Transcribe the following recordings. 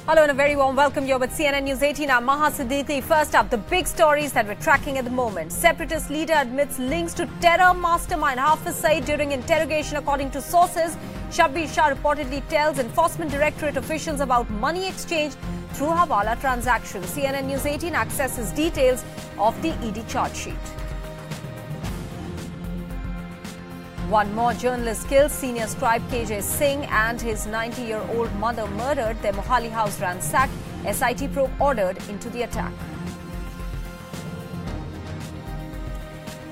Hello and a very warm welcome. You're with CNN News 18. I'm Maha Siddiqui. First up, the big stories that we're tracking at the moment. Separatist leader admits links to terror mastermind Hafiz Saeed during interrogation. According to sources, Shabbir Shah reportedly tells Enforcement Directorate officials about money exchange through Hawala transactions. CNN News 18 accesses details of the ED charge sheet. One more journalist killed, senior scribe KJ Singh and his 90-year-old mother murdered, their Mohali house ransacked, SIT probe ordered into the attack.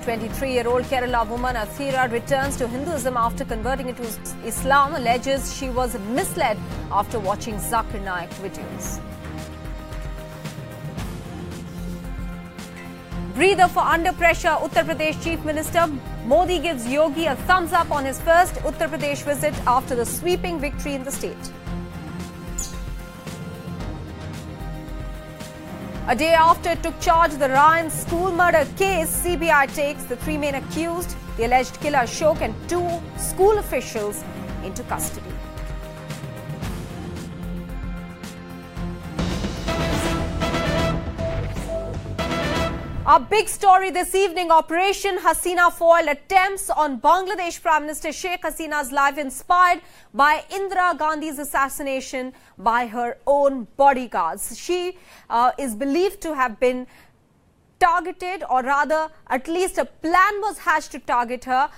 23-year-old Kerala woman Athira returns to Hinduism after converting into Islam, alleges she was misled after watching Zakir Naik videos. Breather for under pressure, Uttar Pradesh Chief Minister Modi gives Yogi a thumbs up on his first Uttar Pradesh visit after the sweeping victory in the state. A day after it took charge of the Ryan school murder case, CBI takes the three main accused, the alleged killer Ashok and two school officials into custody. Our big story this evening, Operation Hasina foiled attempts on Bangladesh Prime Minister Sheikh Hasina's life inspired by Indira Gandhi's assassination by her own bodyguards. She is believed to have been targeted, or rather at least a plan was hatched to target her.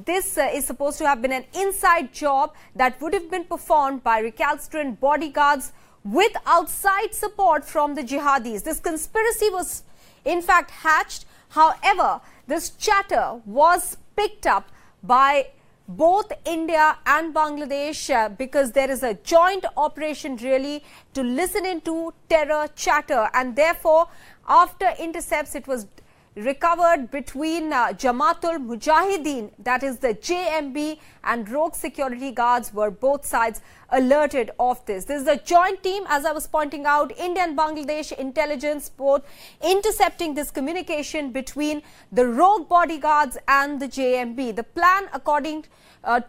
This is supposed to have been an inside job that would have been performed by recalcitrant bodyguards with outside support from the jihadis. This conspiracy was in fact hatched. However, this chatter was picked up by both India and Bangladesh because there is a joint operation really to listen into terror chatter, and therefore after intercepts it was recovered between Jamaatul Mujahideen, that is the JMB, and rogue security guards were both sides alerted of this. This is a joint team, as I was pointing out, India and Bangladesh intelligence both intercepting this communication between the rogue bodyguards and the JMB. The plan, according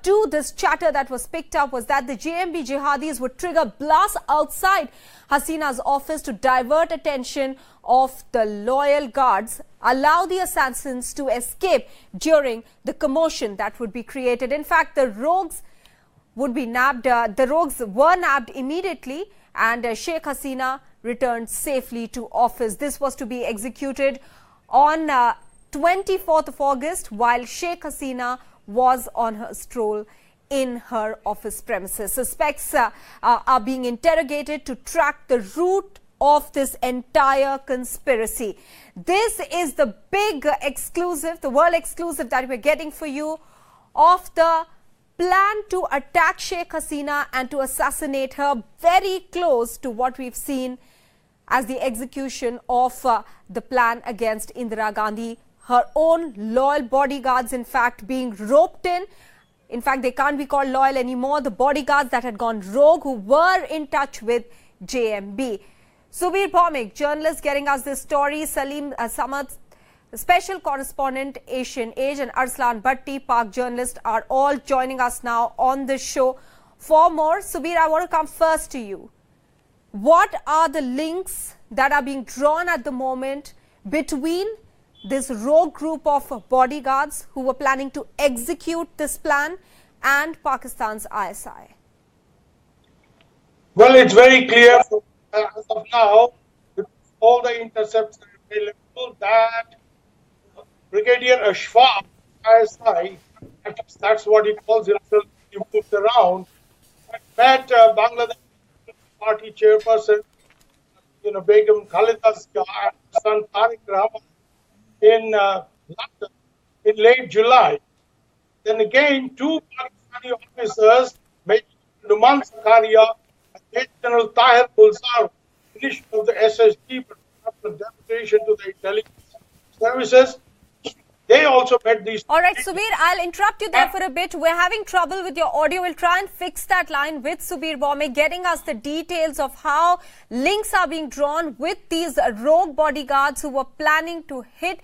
to this chatter that was picked up, was that the JMB jihadis would trigger blasts outside Hasina's office to divert attention of the loyal guards, allow the assassins to escape during the commotion that would be created. In fact, the rogues would be nabbed. The rogues were nabbed immediately, and Sheikh Hasina returned safely to office. This was to be executed on 24th of August while Sheikh Hasina was on her stroll in her office premises. Suspects are being interrogated to track the route of this entire conspiracy. This is the big exclusive, the world exclusive that we're getting for you of the plan to attack Sheikh Hasina and to assassinate her, very close to what we've seen as the execution of the plan against Indira Gandhi. Her own loyal bodyguards, in fact, being roped in. In fact, they can't be called loyal anymore. The bodyguards that had gone rogue, who were in touch with JMB. Subir Bhomik, journalist, getting us this story. Salim Samad, special correspondent, Asian Age, and Arslan Bhatti, Park journalist, are all joining us now on the show. For more, Subir, I want to come first to you. What are the links that are being drawn at the moment between this rogue group of bodyguards who were planning to execute this plan and Pakistan's ISI? Well, it's very clear as of now, with all the intercepts available, that Brigadier Ashfaq, ISI, that's what he calls himself, he moved around, met Bangladesh party chairperson, Begum Khalida's son Tariq Rahman in London in late July. Then again, two Pakistani officers, Major Numan Zakaria and General Tahir Gulzar, initial of the SSG, deputation to the intelligence services, they also met these. All right, Subir, I'll interrupt you there for a bit. We're having trouble with your audio. We'll try and fix that line with Subir Bhomik, getting us the details of how links are being drawn with these rogue bodyguards who were planning to hit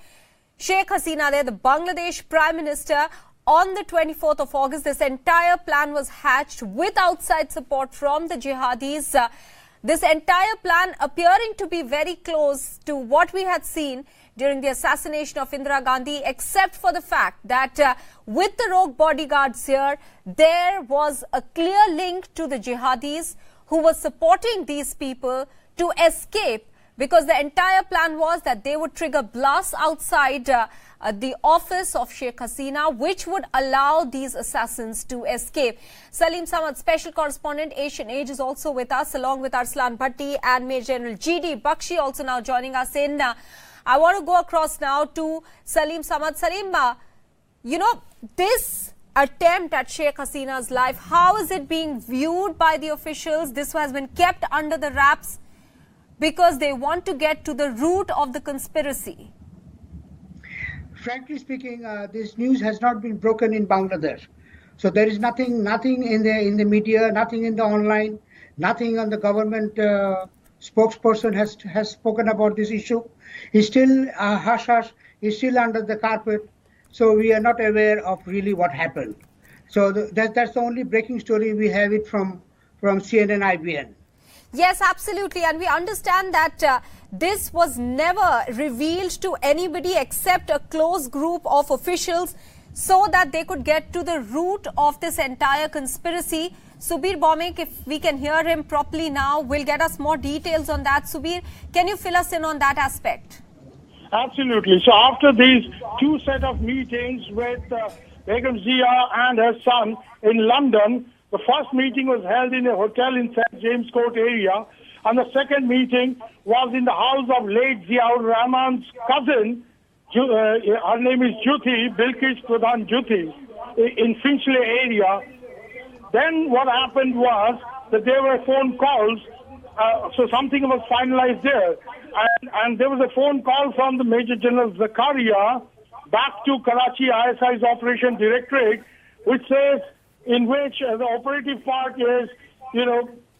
Sheikh Hasina there, the Bangladesh Prime Minister, on the 24th of August. This entire plan was hatched with outside support from the jihadis. This entire plan appearing to be very close to what we had seen during the assassination of Indira Gandhi, except for the fact that with the rogue bodyguards here, there was a clear link to the jihadis who were supporting these people to escape, because the entire plan was that they would trigger blasts outside the office of Sheikh Hasina, which would allow these assassins to escape. Salim Samad, special correspondent, Asian Age, is also with us, along with Arslan Bhatti and Major General G.D. Bakshi, also now joining us in. I want to go across now to Salim Samad. Salim, this attempt at Sheikh Hasina's life, how is it being viewed by the officials? This has been kept under the wraps because they want to get to the root of the conspiracy. Frankly speaking, this news has not been broken in Bangladesh. So there is nothing in the media, nothing in the online, nothing on the government spokesperson has spoken about this issue. It's still hush-hush, it's still under the carpet. So we are not aware of really what happened. So that's the only breaking story we have it from CNN IBN. Yes, absolutely. And we understand that this was never revealed to anybody except a close group of officials so that they could get to the root of this entire conspiracy. Subir Bhawmik, if we can hear him properly now, will get us more details on that. Subir, can you fill us in on that aspect? Absolutely. So after these two set of meetings with Begum Zia and her son in London, the first meeting was held in a hotel in St. James Court area, and the second meeting was in the house of late Ziaur Rahman's cousin. Her name is Juthi, Bilkis Pradhan Juthi, in Finchley area. Then what happened was that there were phone calls, so something was finalized there. And there was a phone call from the Major General Zakaria back to Karachi ISI's Operation Directorate, which says, in which the operative part is,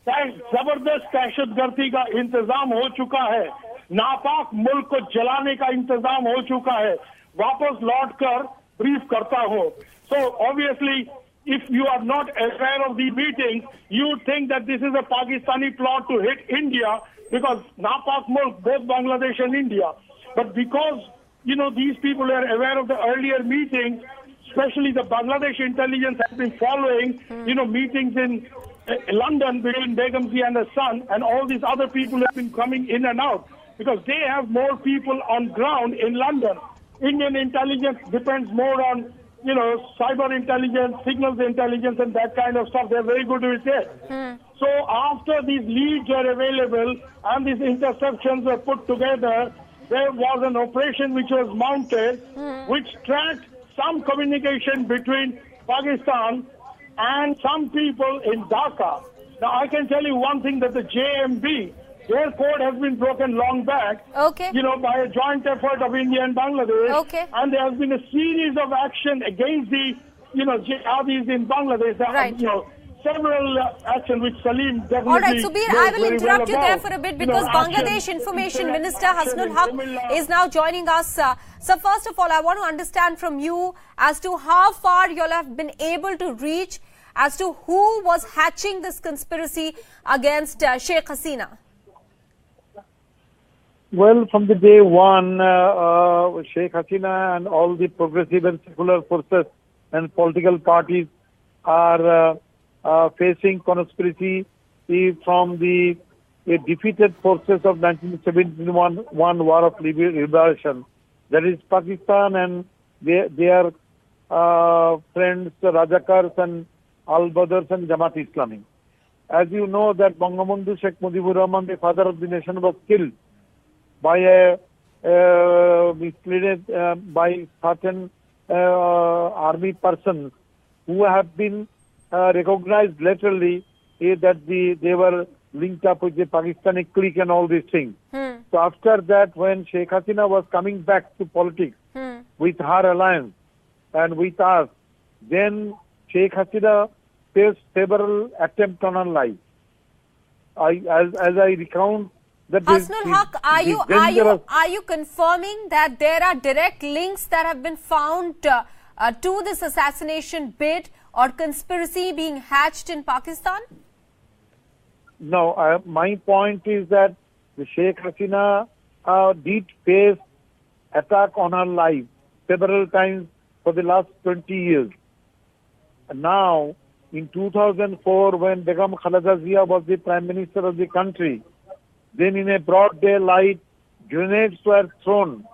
जबरदस्त दहशतगर्दी का इंतजाम हो चुका है, नापाक मुल्क को जलाने का इंतजाम हो चुका है, वापस लौटकर ब्रीफ करता हूं. So obviously, if you are not aware of the meeting, you would think that this is a Pakistani plot to hit India, because napak mulk, both Bangladesh and India. But because these people are aware of the earlier meetings, especially the Bangladesh intelligence has been following, meetings in London between Begum Zia and her son, and all these other people have been coming in and out because they have more people on ground in London. Indian intelligence depends more on, cyber intelligence, signals intelligence, and that kind of stuff. They're very good with it. So after these leads are available and these interceptions were put together, there was an operation which was mounted, which tracked some communication between Pakistan and some people in Dhaka. Now, I can tell you one thing, that the JMB, their code has been broken long back, by a joint effort of India and Bangladesh. And there has been a series of action against the, jihadis in Bangladesh. Right. Several actions which Salim definitely. All right, Subir, I will interrupt you there for a bit because Bangladesh Information Minister Hasnul Haq is now joining us. So first of all, I want to understand from you as to how far you all have been able to reach as to who was hatching this conspiracy against Sheikh Hasina. Well, from the day one, Sheikh Hasina and all the progressive and secular forces and political parties are facing conspiracy from the defeated forces of 1971 war of liberation. That is Pakistan and their friends, Rajakars and Al-Badrs and Jamaat Islami. As you know that Bangabandhu Sheikh Mujibur Rahman, the father of the nation, was killed by a misleaded by certain army persons who have been recognized laterally that they were linked up with the Pakistani clique and all these things. So after that, when Sheikh Hasina was coming back to politics with her alliance and with us, then Sheikh Hasina faced several attempts on her life. As I recount, that Hasnul Haq, are you confirming that there are direct links that have been found to this assassination bid or conspiracy being hatched in Pakistan? No, my point is that the Sheikh Hasina did face attack on her life several times for the last 20 years. And now, in 2004, when Begum Khaleda Zia was the Prime Minister of the country, then in a broad daylight, grenades were thrown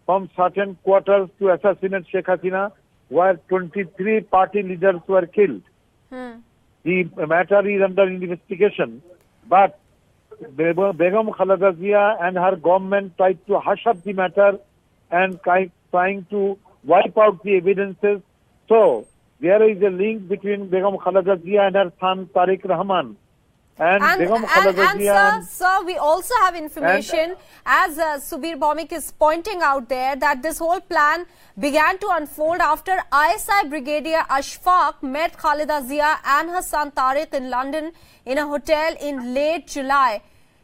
from certain quarters to assassinate Sheikh Hasina, where 23 party leaders were killed. The matter is under investigation, but Begum Khaleda Zia and her government tried to hush up the matter and trying to wipe out the evidences. So, there is a link between Begum Khaleda Zia and her son Tariq Rahman. And Begum Khaleda Zia... Sir, we also have information, as Subir Bhaumik is pointing out there, that this whole plan began to unfold after ISI Brigadier Ashfaq met Khaleda Zia and her son Tariq in London in a hotel in late July.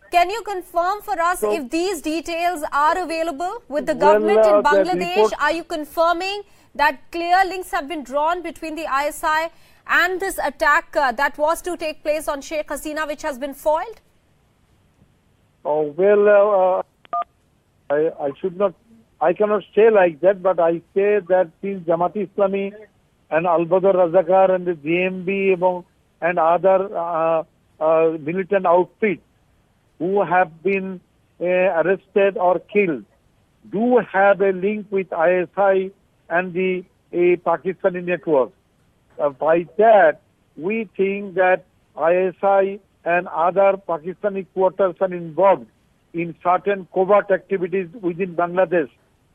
Can you confirm for us if these details are available with the government in Bangladesh? Are you confirming that clear links have been drawn between the ISI and this attack that was to take place on Sheikh Hasina, which has been foiled? I cannot say like that, but I say that since Jamaat Islami and Al-Badr Razakar and the JMB and other militant outfits who have been arrested or killed do have a link with ISI and the Pakistani network. By that, we think that ISI and other Pakistani quarters are involved in certain covert activities within Bangladesh.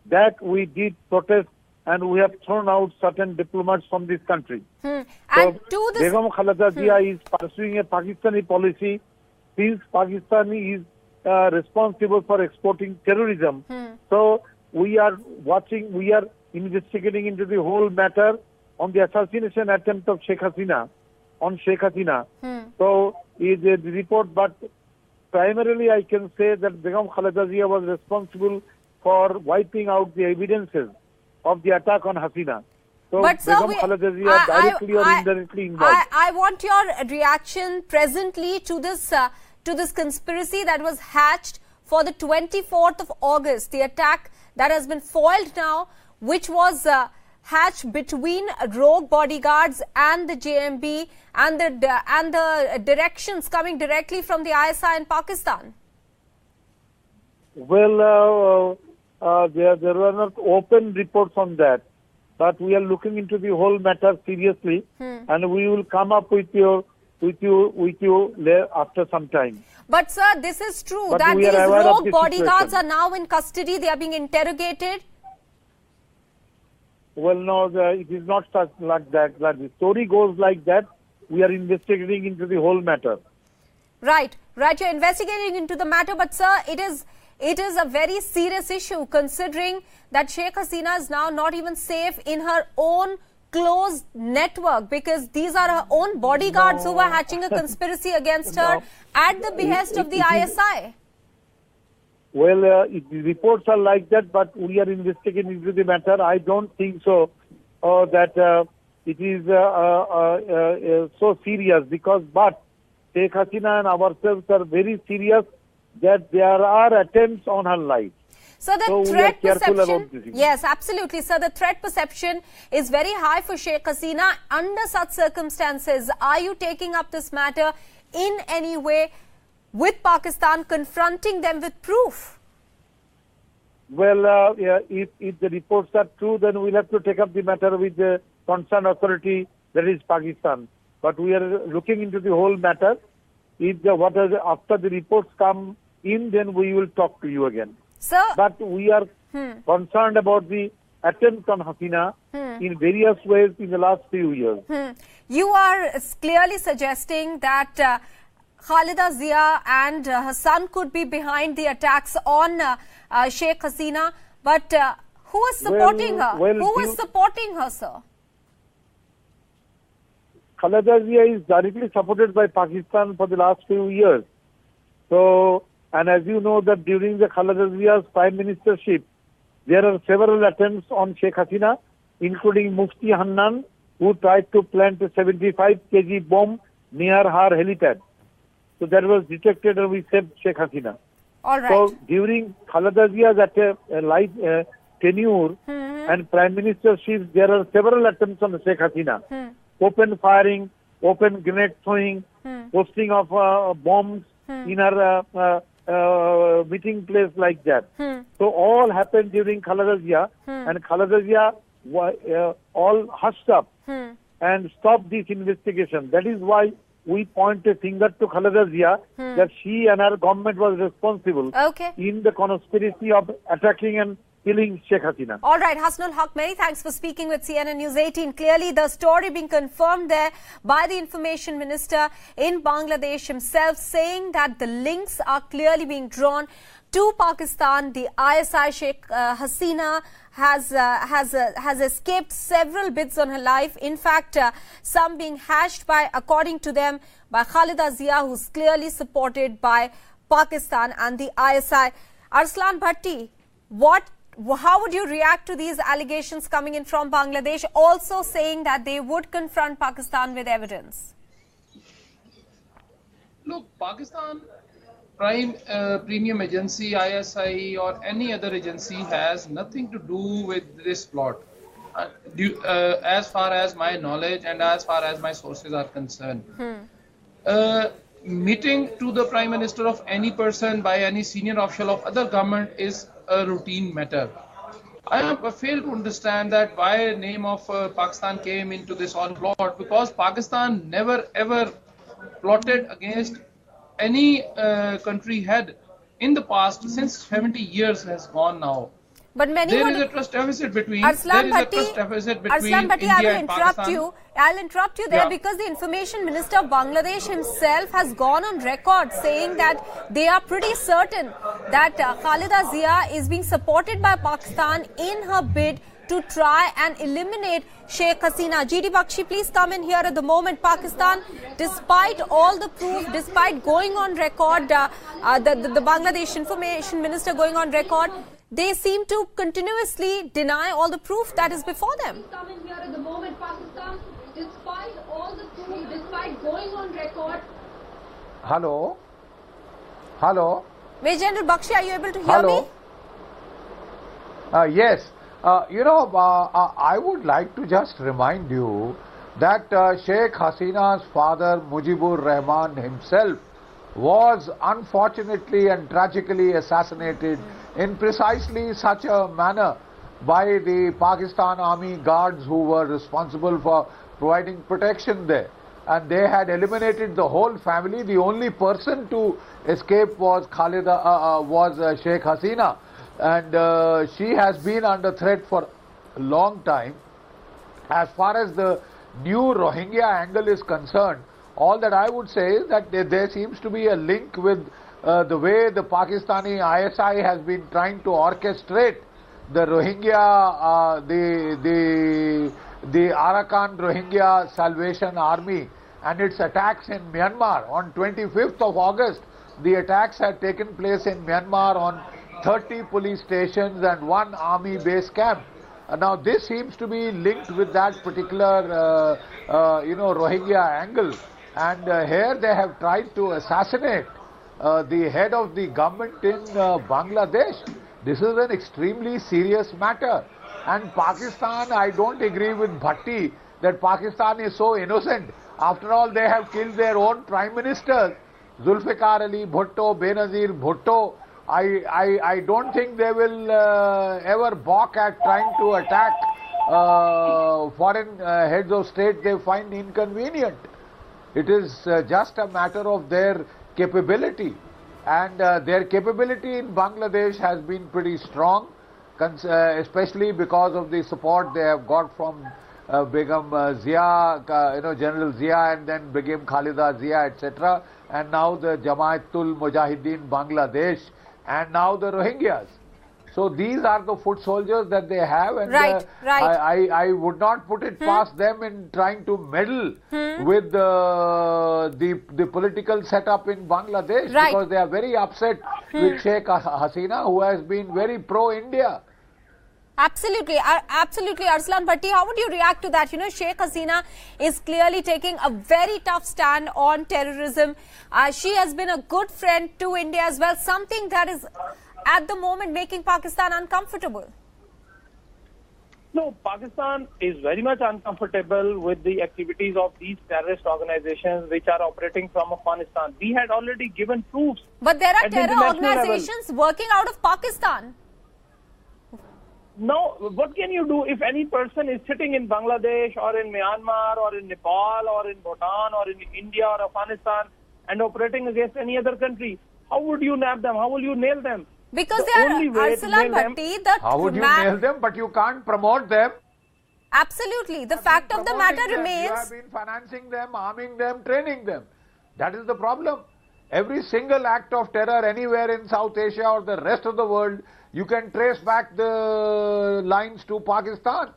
That we did protest and we have thrown out certain diplomats from this country. And so, to this... Begum Khaleda Zia is pursuing a Pakistani policy since Pakistan is responsible for exporting terrorism. So, we are watching, we are investigating into the whole matter on the assassination attempt of Sheikh Hasina, on Sheikh Hasina. So, is the report, but primarily I can say that Begum Khaleda Zia was responsible for wiping out the evidences of the attack on Hasina. So, but Begum Khaleda Zia directly or indirectly involved. I want your reaction presently to this conspiracy that was hatched for the 24th of August, the attack that has been foiled now, which was hatched between rogue bodyguards and the JMB and the directions coming directly from the ISI in Pakistan. Well, there were not open reports on that, but we are looking into the whole matter seriously, and we will come up with you after some time. But sir, this is true, but that these rogue bodyguards are now in custody. They are being interrogated. Well, no, it is not such like that. The story goes like that. We are investigating into the whole matter. Right. You're investigating into the matter, but sir, it is a very serious issue, considering that Sheikh Hasina is now not even safe in her own close network, because these are her own bodyguards who were hatching a conspiracy against her at the behest of the ISI. Well, the reports are like that, but we are investigating into the matter. I don't think so that it is so serious, but Sheikh Hasina and ourselves are very serious that there are attempts on her life. So the threat perception, yes, absolutely. So the threat perception is very high for Sheikh Hasina. Under such circumstances, are you taking up this matter in any way with Pakistan, confronting them with proof? Well, if the reports are true, then we'll have to take up the matter with the concerned authority, that is Pakistan. But we are looking into the whole matter. After the reports come in, then we will talk to you again. Sir, but we are concerned about the attempt on Hasina in various ways in the last few years. You are clearly suggesting that Khaleda Zia and her son could be behind the attacks on Sheikh Hasina, but who is supporting her? Who is supporting her, sir? Khaleda Zia is directly supported by Pakistan for the last few years. So, and as you know that during the Khaleda Zia's prime ministership, there are several attempts on Sheikh Hasina, including Mufti Hannan, who tried to plant a 75 kg bomb near her helipad. So that was detected and we saved Sheikh Hasina. All right. So during Khaleda Zia's life tenure and Prime Ministership, there are several attempts on Sheikh Hasina. Open firing, open grenade throwing, posting of bombs in her meeting place like that. So all happened during Khaleda Zia, and Khaleda Zia all hushed up and stopped this investigation. That is why we point a finger to Khaleda Zia that she and her government was responsible in the conspiracy of attacking and killing Sheikh Hasina. All right, Hasnul Haq, many thanks for speaking with CNN News 18. Clearly, the story being confirmed there by the Information Minister in Bangladesh himself, saying that the links are clearly being drawn to Pakistan. The ISI Sheikh Hasina has escaped several bits on her life. In fact, some being hashed by, according to them, by Khaleda Zia, who's clearly supported by Pakistan and the ISI. Arslan Bhatti, how would you react to these allegations coming in from Bangladesh, also saying that they would confront Pakistan with evidence? Look, Pakistan Premium Agency, ISI or any other agency has nothing to do with this plot. As far as my knowledge and as far as my sources are concerned. Meeting to the Prime Minister of any person by any senior official of other government is a routine matter. I fail to understand that why name of Pakistan came into this whole plot, because Pakistan never ever plotted against any country head in the past. Since 70 years has gone now. But many there is a trust deficit between India and Pakistan. I'll interrupt you there because the Information Minister of Bangladesh himself has gone on record saying that they are pretty certain that Khaleda Zia is being supported by Pakistan in her bid to try and eliminate Sheikh Hasina. GD Bakshi, please come in here at the moment. Pakistan, despite all the proof, despite going on record, the Bangladesh Information Minister going on record, they seem to continuously deny all the proof that is before them. Come in here at the moment, Pakistan, despite all the proof, despite going on record. Hello? Hello? Major General Bakshi, are you able to hear me? Yes. I would like to just remind you that Sheikh Hasina's father, Mujibur Rahman himself, was unfortunately and tragically assassinated in precisely such a manner by the Pakistan Army guards who were responsible for providing protection there. And they had eliminated the whole family. The only person to escape was Sheikh Hasina. And she has been under threat for a long time. As far as the new Rohingya angle is concerned, all that I would say is that there seems to be a link with the way the Pakistani ISI has been trying to orchestrate the Rohingya, the Arakan Rohingya Salvation Army and its attacks in Myanmar. On 25th of August, the attacks had taken place in Myanmar on 30 police stations and 1 army base camp. Now this seems to be linked with that particular Rohingya angle, and here they have tried to assassinate the head of the government in Bangladesh. This is an extremely serious matter, and Pakistan, I don't agree with Bhatti that Pakistan is so innocent. After all, they have killed their own prime ministers, Zulfikar Ali Bhutto, Benazir Bhutto. I don't think they will ever balk at trying to attack foreign heads of state they find inconvenient. It is just a matter of their capability, and their capability in Bangladesh has been pretty strong, especially because of the support they have got from Begum Zia, General Zia, and then Begum Khaleda Zia, etc. And now the Jamaatul Mujahideen Bangladesh, and now the Rohingyas. So these are the foot soldiers that they have, and I would not put it past them in trying to meddle with the political setup in Bangladesh, because they are very upset with Sheikh Hasina, who has been very pro-India. Absolutely, absolutely, Arslan Bhatti. How would you react to that? You know, Sheikh Hasina is clearly taking a very tough stand on terrorism. She has been a good friend to India as well, something that is at the moment making Pakistan uncomfortable. No, Pakistan is very much uncomfortable with the activities of these terrorist organizations which are operating from Afghanistan. We had already given proofs. But there are terror organizations working out of Pakistan. No, what can you do if any person is sitting in Bangladesh or in Myanmar or in Nepal or in Bhutan or in India or Afghanistan and operating against any other country? How would you nab them? How will you nail them? Because they are, Arslan Bhatti, how would you nail them? But you can't promote them. Absolutely. The fact of the matter remains. You have been financing them, arming them, training them. That is the problem. Every single act of terror anywhere in South Asia or the rest of the world, you can trace back the lines to Pakistan.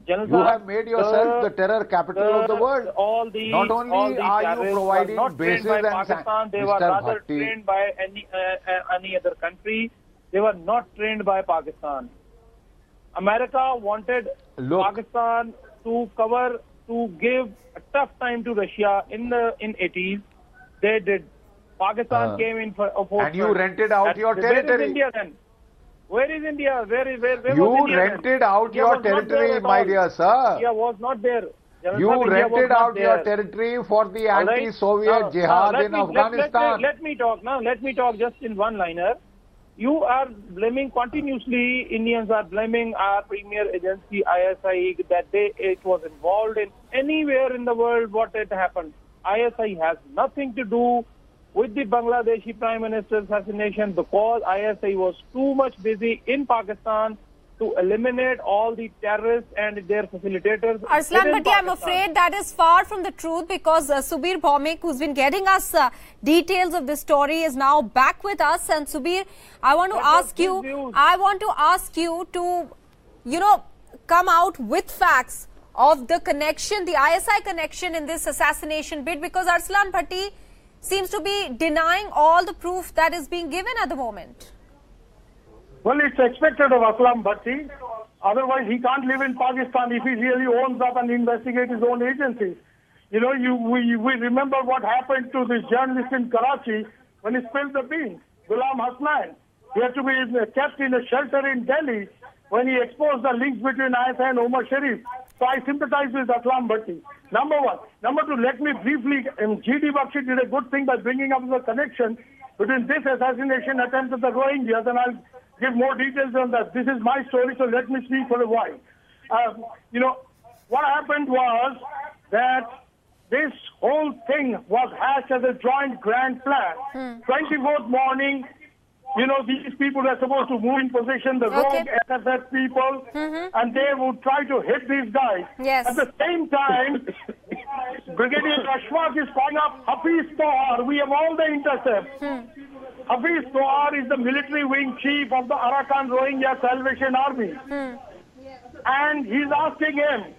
You have made yourself the terror capital of the world. Not only are you providing bases and Pakistan, they were rather trained by any other country. They were not trained by Pakistan. America wanted Pakistan to give a tough time to Russia in 80s. They did. Pakistan came in for and you rented out your territory. Where is India then? Where is India? Where you was India rented then? out India your territory, my dear sir. India was not there. You rented out your territory for the anti-Soviet jihad in Afghanistan. Let me talk now. Let me talk just in one-liner. You are blaming continuously, Indians are blaming our premier agency ISI that it was involved in anywhere in the world what had happened. ISI has nothing to do with the Bangladeshi Prime Minister's assassination because ISI was too much busy in Pakistan to eliminate all the terrorists and their facilitators. Arslan Bhatti, I'm afraid that is far from the truth because Subir Bhaumik, who's been getting us details of this story, is now back with us. And Subir, I want to ask you to, you know, come out with facts of the connection, the ISI connection in this assassination bid, because Arslan Bhatti seems to be denying all the proof that is being given at the moment. Well, it's expected of Arslan Bhatti. Otherwise, he can't live in Pakistan if he really owns up and investigates his own agencies. You know, we remember what happened to this journalist in Karachi when he spilled the beans, Ghulam Hasnain. He had to be kept in a shelter in Delhi when he exposed the links between ISI and Omar Sharif. So I sympathize with Arslan Bhatti. Number one. Number two, let me briefly, G.D. Bakshi did a good thing by bringing up the connection between this assassination attempt at the Rohingyas, and I'll give more details on that. This is my story, so let me speak for a while. You know, what happened was that this whole thing was hatched as a joint grand plan. 24th morning, you know, these people were supposed to move in position, the rogue SSS people, and they would try to hit these guys. Yes. At the same time, Brigadier Ashfaq is calling up Hafiz Tohar. We have all the intercepts. Hafiz Tohar is the military wing chief of the Arakan Rohingya Salvation Army. And he's asking him,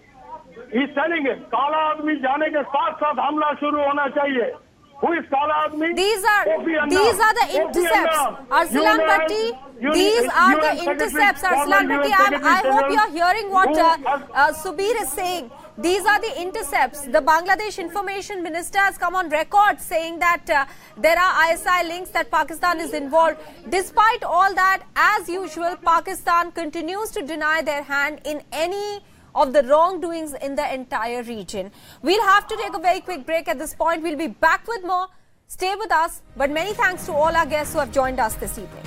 he's telling him, Kala Aadmi jaane ke saath saath hamla shuru hona chahiye. Who is Kala Aadmi? These are the intercepts. Arslan Bhatti, these are the intercepts. Arslan Bhatti, I hope you are hearing what Subir is saying. These are the intercepts. The Bangladesh Information Minister has come on record saying that there are ISI links, that Pakistan is involved. Despite all that, as usual, Pakistan continues to deny their hand in any of the wrongdoings in the entire region. We'll have to take a very quick break at this point. We'll be back with more. Stay with us. But many thanks to all our guests who have joined us this evening.